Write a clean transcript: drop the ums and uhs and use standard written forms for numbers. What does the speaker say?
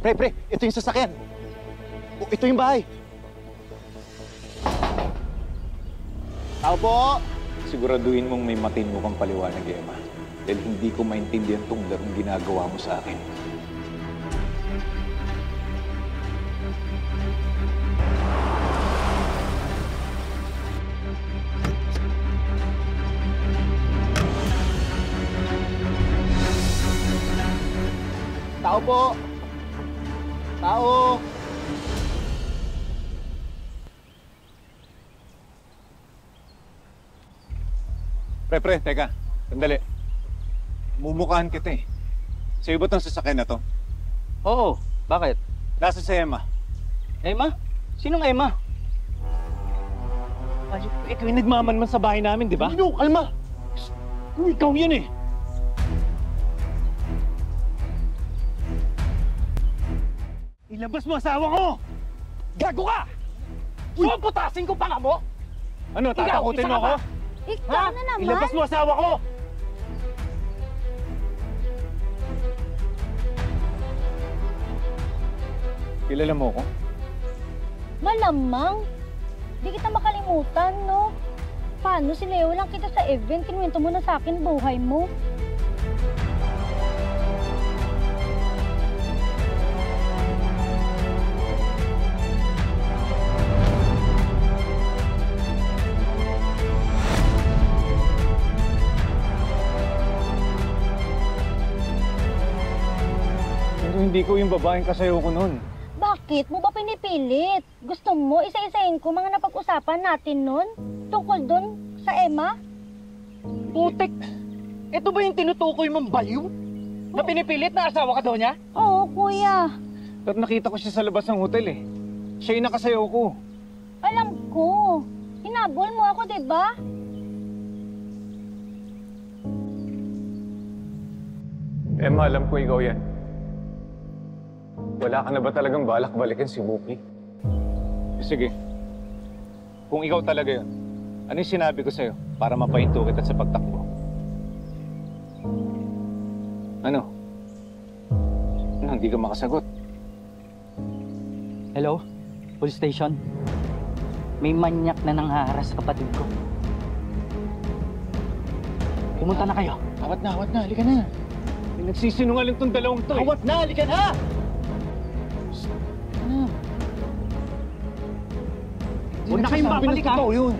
Pre, ito yung sasakyan. O, ito yung bahay. Tao po! Siguraduhin mong may matino kang paliwanag, Emma. Dahil hindi ko maintindihan tong larong ginagawa mo sa akin. Tao po! Tao! Pre, teka. Sandali. Mumukhaan kita eh. Sa'yo ba itong sasakyan na to? Oo, bakit? Nasa si Emma. Emma? Sinong Emma? Ikaw yung nagmamanman sa bahay namin, di ba? No, kalma! Ikaw yun eh! Ilabas mo asawa ko! Gago ka! Puputasin ko pa nga mo! Ano, tatakutin mo ako? Ikaw na naman. Ilabas mo asawa ko! Kilala mo ako? Malamang. Di kita makalimutan, no? Paano si Leo lang kita sa event, kinuwento mo na sa akin buhay mo. Pero hindi ko yung babaeng kasayo ko nun. Bakit mo ba pinipilit? Gusto mo isa-isahin ko mga napag-usapan natin nun? Tungkol dun sa Emma? Putik! Ito ba yung tinutukoy mong baliw? Na pinipilit na asawa ka daw niya? Oo, kuya. Pero nakita ko siya sa labas ng hotel eh. Siya yung nakasayaw ko. Alam ko. Hinabol mo ako, di ba? Emma, alam ko ikaw yan. Wala ka na ba talagang balak balikin si Mookie? Sige. Kung ikaw talaga yun, ano yung sinabi ko sa'yo para mapahinto kita sa pagtakbo? Ano? Ano, hindi ka makasagot? Hello? Police station? May manyak na nanghaharas sa kapatid ko. Pumunta na kayo. Hawat na, halika na. May nagsisinungaling tong dalawang to eh. Hawat na, halika na! Huwag na kayong babalik, ha? Yun.